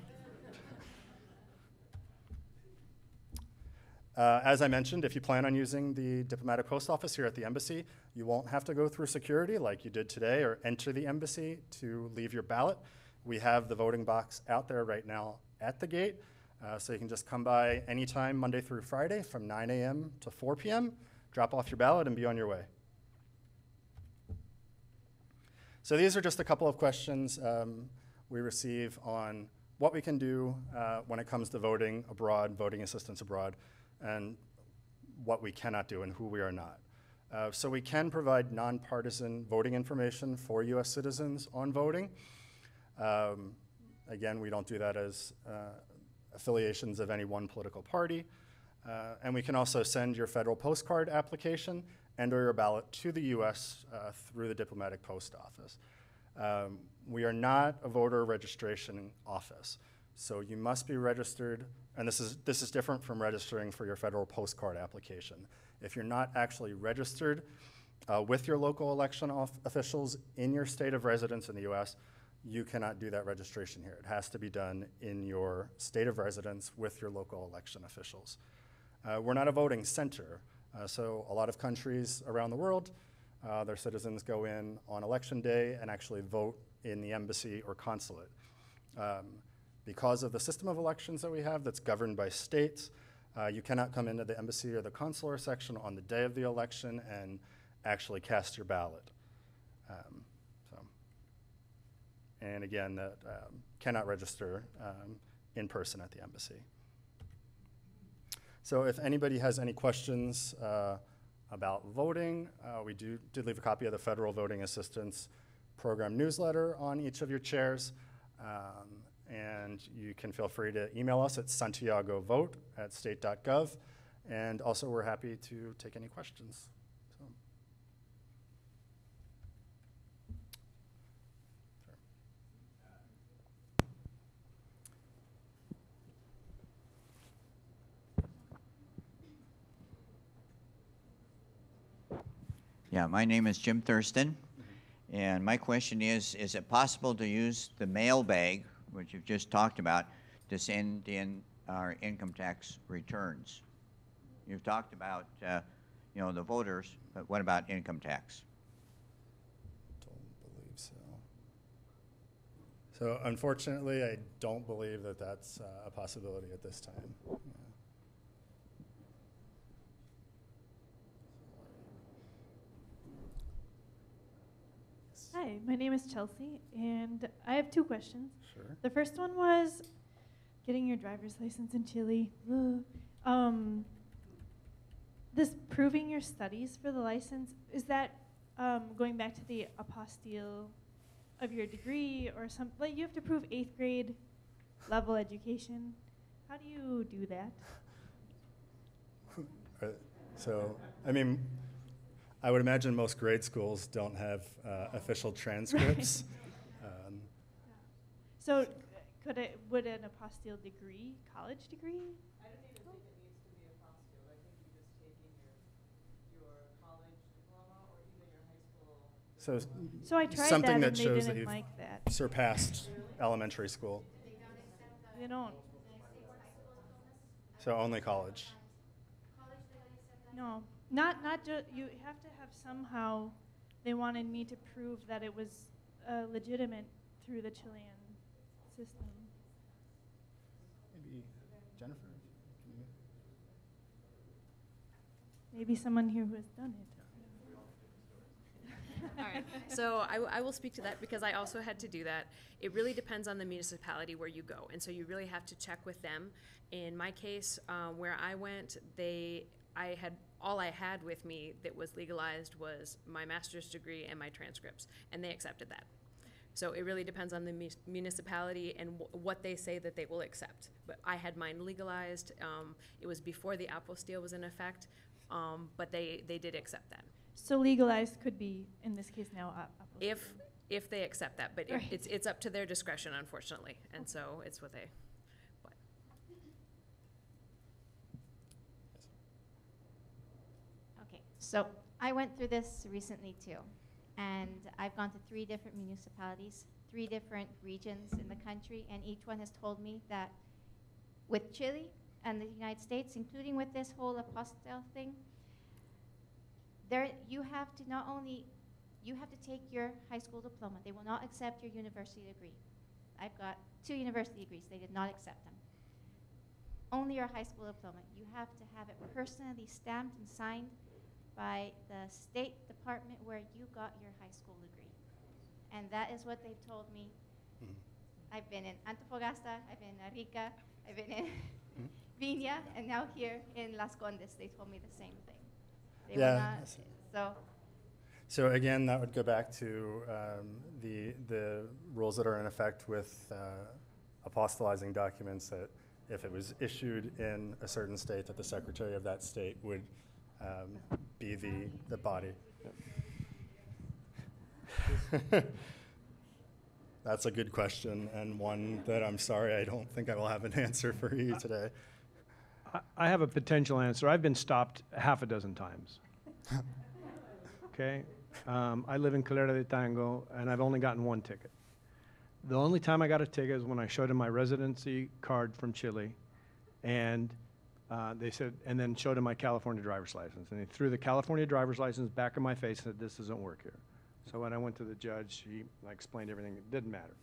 [SPEAKER 1] As I mentioned, if you plan on using the diplomatic post office here at the embassy, you won't have to go through security like you did today or enter the embassy to leave your ballot. We have the voting box out there right now at the gate, so you can just come by anytime Monday through Friday from 9 a.m. to 4 p.m., drop off your ballot, and be on your way. So these are just a couple of questions we receive on what we can do when it comes to voting abroad, voting assistance abroad, and what we cannot do and who we are not. So we can provide nonpartisan voting information for US citizens on voting. Again, we don't do that as affiliations of any one political party. And we can also send your federal postcard application and or your ballot to the US through the diplomatic post office. We are not a voter registration office, so you must be registered, and this is different from registering for your federal postcard application. If you're not actually registered with your local election officials in your state of residence in the US, you cannot do that registration here. It has to be done in your state of residence with your local election officials. We're not a voting center, so a lot of countries around the world, their citizens go in on election day and actually vote in the embassy or consulate. Because of the system of elections that we have that's governed by states, you cannot come into the embassy or the consular section on the day of the election and actually cast your ballot. And again, that cannot register in person at the embassy. So if anybody has any questions about voting, we did leave a copy of the Federal Voting Assistance Program newsletter on each of your chairs. And you can feel free to email us at santiagovote@state.gov. And also, we're happy to take any questions. So.
[SPEAKER 10] Yeah, my name is Jim Thurston, and my question is it possible to use the mail bag, which you've just talked about, to send in our income tax returns? You've talked about, the voters, but what about income tax?
[SPEAKER 1] Don't believe so. So unfortunately, I don't believe that that's a possibility at this time. Yeah.
[SPEAKER 11] Hi, my name is Chelsea, and I have two questions.
[SPEAKER 1] Sure.
[SPEAKER 11] The first one was getting your driver's license in Chile. This proving your studies for the license, is that going back to the apostille of your degree or something? Like you have to prove 8th grade level education. How do you do that?
[SPEAKER 1] So, I mean, I would imagine most grade schools don't have official transcripts.
[SPEAKER 11] So would an apostille degree, college degree?
[SPEAKER 5] I don't even think it needs to be apostille. I think you just take in your college diploma or even your high school.
[SPEAKER 11] So I tried
[SPEAKER 1] something
[SPEAKER 11] that
[SPEAKER 1] that
[SPEAKER 11] and
[SPEAKER 1] shows
[SPEAKER 11] they
[SPEAKER 1] that
[SPEAKER 11] didn't
[SPEAKER 1] you've
[SPEAKER 11] like that.
[SPEAKER 1] surpassed elementary school.
[SPEAKER 11] They don't.
[SPEAKER 1] So only college.
[SPEAKER 11] No, not just. You have to have somehow. They wanted me to prove that it was legitimate through the Chilean system.
[SPEAKER 1] Maybe Jennifer. Can you?
[SPEAKER 11] Maybe someone here who has done it.
[SPEAKER 12] All right, so I will speak to that because I also had to do that. It really depends on the municipality where you go, and so you really have to check with them. In my case, where I went, all I had with me that was legalized was my master's degree and my transcripts, and they accepted that. So it really depends on the municipality and what they say that they will accept. But I had mine legalized. It was before the apostille was in effect, but they did accept that.
[SPEAKER 11] So legalized could be, in this case now,
[SPEAKER 12] If they accept that, but
[SPEAKER 11] Right.
[SPEAKER 12] it's up to their discretion, unfortunately, and so it's what they. But.
[SPEAKER 13] Okay, so I went through this recently too, and I've gone to 3 different municipalities, 3 different regions in the country, and each one has told me that with Chile and the United States, including with this whole apostille thing, you have to not only, you have to take your high school diploma. They will not accept your university degree. I've got 2 university degrees. They did not accept them. Only your high school diploma. You have to have it personally stamped and signed by the State Department where you got your high school degree. And that is what they've told me. I've been in Antofagasta, I've been in Arica, I've been in Viña, and now here in Las Condes, they told me the same thing. They will not,
[SPEAKER 1] So again, that would go back to the rules that are in effect with apostillizing documents, that if it was issued in a certain state, that the secretary of that state would be the body. That's a good question, and one that I'm sorry I don't think I will have an answer for you today.
[SPEAKER 14] I have a potential answer. I've been stopped 6 times. Okay? I live in Calera de Tango, and I've only gotten 1 ticket. The only time I got a ticket is when I showed them my residency card from Chile, and they said, and then showed them my California driver's license. And they threw the California driver's license back in my face and said, this doesn't work here. So when I went to the judge, he explained everything. It didn't matter.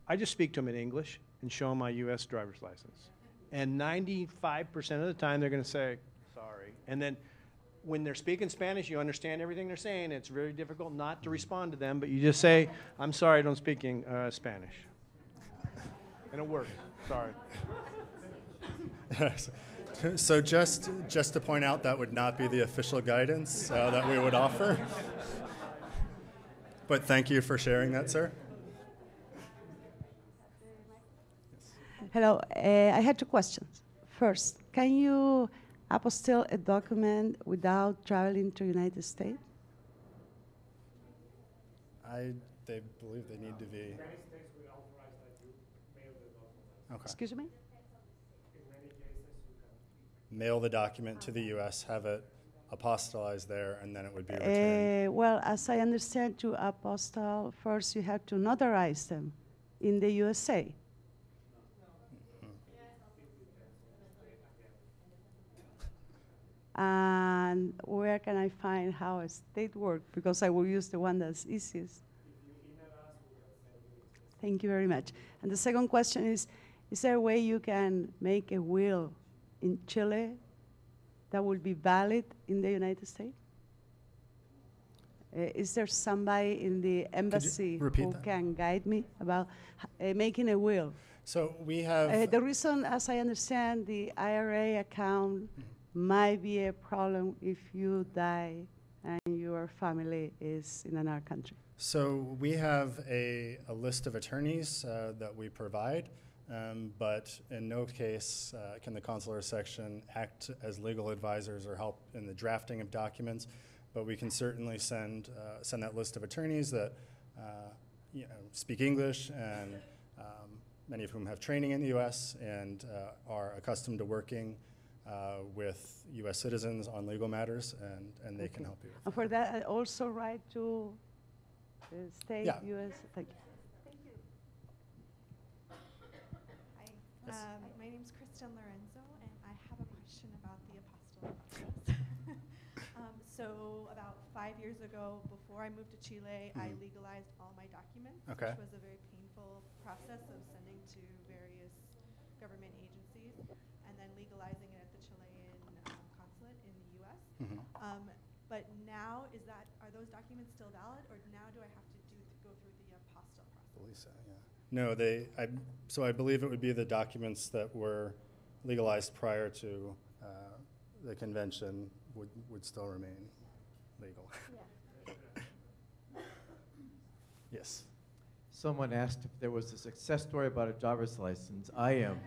[SPEAKER 14] I just speak to them in English and show them my U.S. driver's license. And 95% of the time, they're going to say, sorry. And then when they're speaking Spanish, you understand everything they're saying. It's very difficult not to respond to them, but you just say, I'm sorry, I don't speak Spanish. And it works. Sorry.
[SPEAKER 1] So just to point out, that would not be the official guidance that we would offer. But thank you for sharing that, sir.
[SPEAKER 15] Hello, I had 2 questions. First, can you apostille a document without traveling to United States?
[SPEAKER 1] They believe they need to be. Okay.
[SPEAKER 15] Excuse me?
[SPEAKER 1] Mail the document to the U.S., have it apostillized there, and then it would be returned.
[SPEAKER 15] Well, as I understand, to apostille, first you have to notarize them in the USA. And where can I find how a state works? Because I will use the one that's easiest. Thank you very much. And the second question is there a way you can make a will in Chile that will be valid in the United States? Is there somebody in the embassy
[SPEAKER 1] repeat
[SPEAKER 15] who
[SPEAKER 1] that?
[SPEAKER 15] can guide me about making a will?
[SPEAKER 1] So we have.
[SPEAKER 15] The reason, as I understand, the IRA account might be a problem if you die and your family is in another country.
[SPEAKER 1] So we have a list of attorneys that we provide, but in no case can the consular section act as legal advisors or help in the drafting of documents. But we can certainly send that list of attorneys that speak English and many of whom have training in the U.S. and are accustomed to working with U.S. citizens on legal matters, and they can help you.
[SPEAKER 15] And for that, I also write to the state,
[SPEAKER 1] Yeah.
[SPEAKER 15] U.S. Thank you.
[SPEAKER 16] Hi, my name is Kristen Lorenzo, and I have a question about the apostille process. So about 5 years ago, before I moved to Chile, I legalized all my documents,
[SPEAKER 1] Okay.
[SPEAKER 16] which was a very painful process of sending to various government agencies and then legalizing it at the Chilean consulate in the U.S. But now, are those documents still valid, or now do I have to go through the apostille process?
[SPEAKER 1] Lisa, yeah. No, so I believe it would be the documents that were legalized prior to the convention would still remain legal.
[SPEAKER 16] Yeah.
[SPEAKER 1] Yes.
[SPEAKER 17] Someone asked if there was a success story about a driver's license. I am.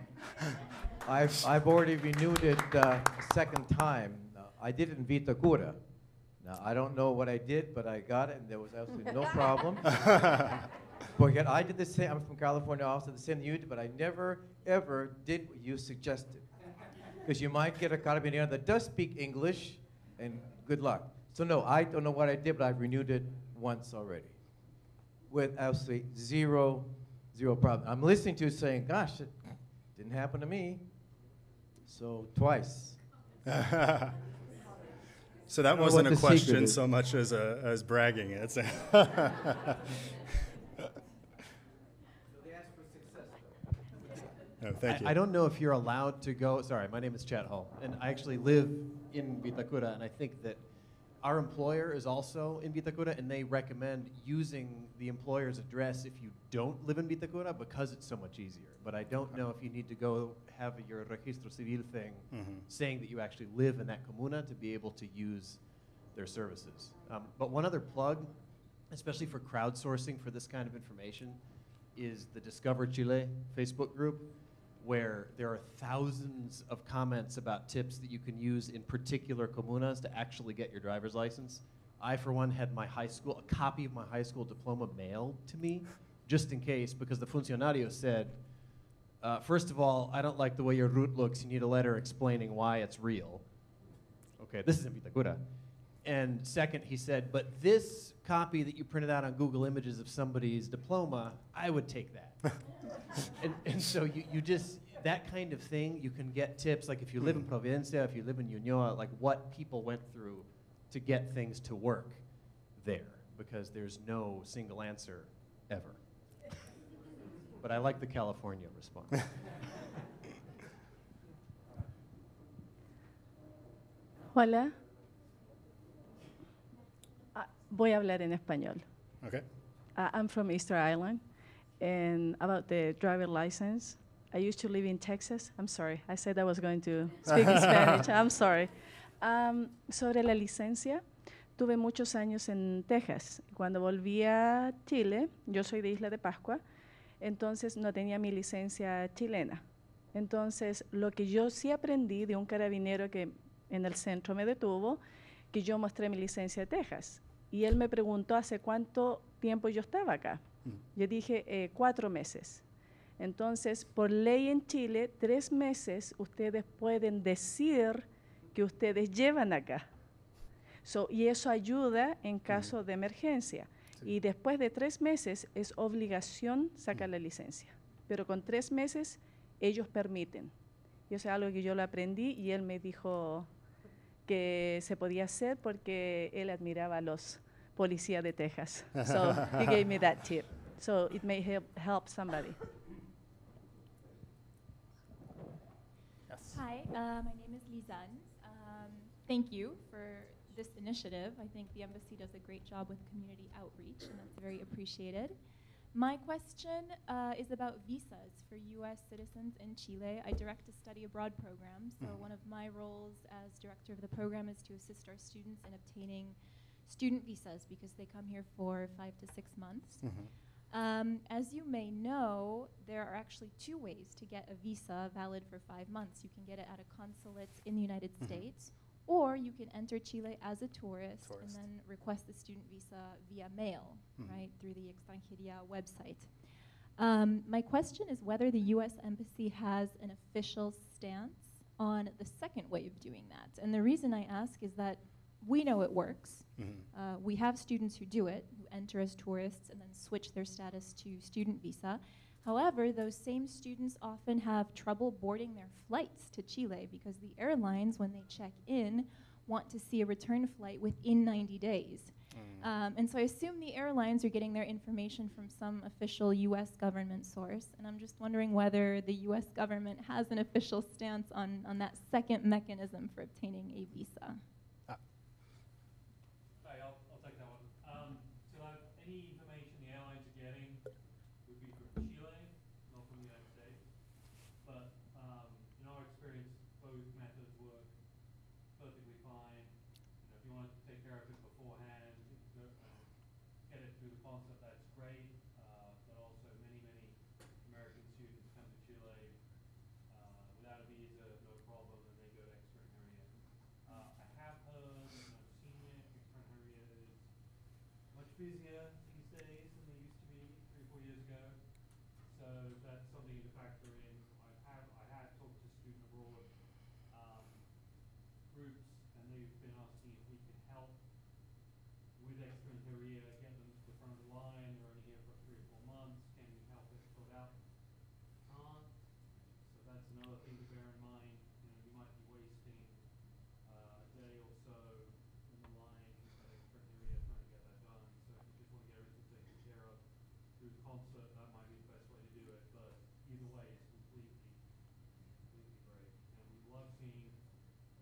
[SPEAKER 17] I've already renewed it a second time. I did it in Vitacura. Now, I don't know what I did, but I got it, and there was absolutely no problem. But yet I did the same. I'm from California, also the same you did, but I never, ever did what you suggested. Because you might get a carabiniero that does speak English, and good luck. So no, I don't know what I did, but I've renewed it once already with absolutely zero problem. I'm listening to you saying, gosh, it didn't happen to me. So twice.
[SPEAKER 1] So that wasn't a question so much as bragging. It's No, thank you.
[SPEAKER 18] I don't know if you're allowed to go. Sorry, my name is Chad Hall, and I actually live in Vitacura, and I think that our employer is also in Vitacura, and they recommend using the employer's address if you don't live in Vitacura because it's so much easier. But I don't know if you need to go have your registro civil thing saying that you actually live in that comuna to be able to use their services. But one other plug, especially for crowdsourcing for this kind of information, is the Discover Chile Facebook group, where there are thousands of comments about tips that you can use in particular comunas to actually get your driver's license. I, for one, had a copy of my high school diploma mailed to me, just in case, because the funcionario said, first of all, I don't like the way your route looks. You need a letter explaining why it's real. Okay, this is in Vitacura. And second, he said, but this copy that you printed out on Google Images of somebody's diploma, I would take that. and so you just, that kind of thing, you can get tips, like if you live in Providencia, if you live in Ñuñoa, like what people went through to get things to work there, because there's no single answer ever. But I like the California response.
[SPEAKER 19] Hola. Voy a hablar en español.
[SPEAKER 1] Okay.
[SPEAKER 19] I'm from Easter Island, and about the driver license, I used to live in Texas. I'm sorry, I said I was going to speak in Spanish. I'm sorry. Sobre la licencia, tuve muchos años en Texas. Cuando volví a Chile, yo soy de Isla de Pascua, entonces no tenía mi licencia chilena. Entonces, lo que yo sí aprendí de un carabinero que en el centro me detuvo, que yo mostré mi licencia de Texas. Y él me preguntó hace cuánto tiempo yo estaba acá. Yo dije 4 meses. Entonces, por ley en Chile, 3 meses ustedes pueden decir que ustedes llevan acá. Y eso ayuda en caso de emergencia. Y después de 3 meses es obligación sacar la licencia. Pero con 3 meses ellos permiten. Y eso es algo que yo lo aprendí y él me dijo que se podía hacer porque él admiraba a los policías de Texas. So he gave me that tip. So it may help somebody.
[SPEAKER 1] Yes.
[SPEAKER 20] Hi, my name is Lizan. Thank you for this initiative. I think the embassy does a great job with community outreach, and that's very appreciated. My question is about visas for U.S. citizens in Chile. I direct a study abroad program, so one of my roles as director of the program is to assist our students in obtaining student visas because they come here for 5 to 6 months. As you may know, there are actually 2 ways to get a visa valid for 5 months. You can get it at a consulate in the United States, or you can enter Chile as a tourist and then request the student visa via mail, right, through the Extranjería website. My question is whether the U.S. Embassy has an official stance on the second way of doing that. And the reason I ask is that we know it works. We have students who do it, who enter as tourists and then switch their status to student visa. However, those same students often have trouble boarding their flights to Chile because the airlines, when they check in, want to see a return flight within 90 days. And so I assume the airlines are getting their information from some official U.S. government source, and I'm just wondering whether the U.S. government has an official stance on that second mechanism for obtaining a visa.
[SPEAKER 8] I'll take that one. So any information the airlines are getting would be from Chile, not from the United States. But in our experience, both methods work perfectly fine. You know, if you want to take care of it beforehand, get it through the consulate, that's great. But also many American students come to Chile without a visa, no problem, and they go to Extranjería. I have heard, and I've seen it, Extranjería is much busier these days than they used to be 3 or 4 years ago. So that's something to factor in. I have talked to student abroad groups, and they've been asking if we can help with Extranjería, get them to the front of the line. They're only here for 3 or 4 months. Can we help it sort out? Can't. So that's another thing to bear in mind. You know, you might be wasting a day or so in the line at Extranjería trying to get that done. So if you just want to get everything taken care of through the concert, that might be the best way to do it. But either way, it's completely great. And we love seeing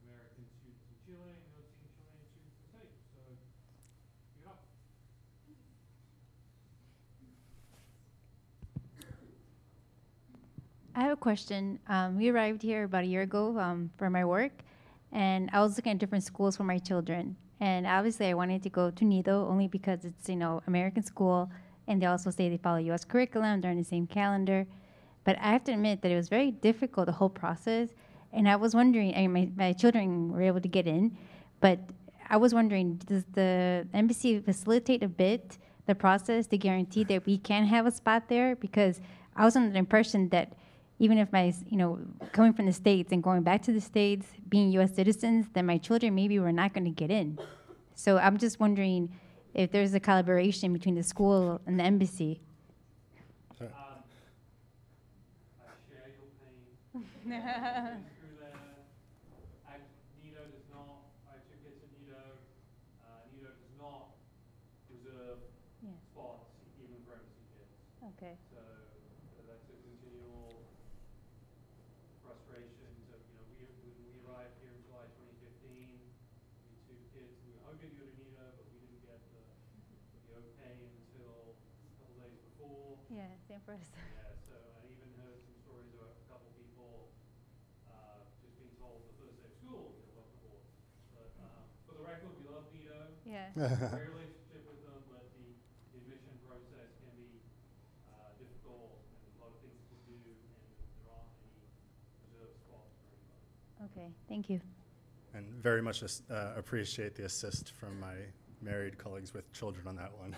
[SPEAKER 8] American students in Chile, and we love seeing Chilean students in the States. So keep it up.
[SPEAKER 21] I have a question. We arrived here about a year ago for my work, and I was looking at different schools for my children. And obviously, I wanted to go to Nido only because it's, you know, American school, and they also say they follow U.S. curriculum, they're in the same calendar. But I have to admit that it was very difficult, the whole process. And I was wondering, I mean, my children were able to get in, but I was wondering, does the embassy facilitate a bit the process to guarantee that we can have a spot there? Because I was under the impression that even if my, you know, coming from the States and going back to the States, being U.S. citizens, then my children maybe were not going to get in. So I'm just wondering if there's a collaboration between the school and the embassy.
[SPEAKER 8] I share your pain. Through there. Nido does not, I have 2 kids at Nido. Nido does not reserve spots even for embassy kids.
[SPEAKER 21] Okay.
[SPEAKER 8] So that's a continual frustration. So, you know, when we arrived here in July 2015, we had 2 kids. We were hoping to go to Nido, but we didn't get the okay until a couple days before.
[SPEAKER 21] Yeah, same for us.
[SPEAKER 8] Yeah, so I even heard some stories about a couple people just being told the first day of school, you know, welcome aboard. But for the record, we love Nido.
[SPEAKER 21] Yeah.
[SPEAKER 8] Great relationship with them, but the admission process can be difficult, and there's a lot of things to do, and there aren't any reserved spots for anybody.
[SPEAKER 21] Okay, thank you.
[SPEAKER 1] And very much appreciate the assist from my married colleagues with children on that one.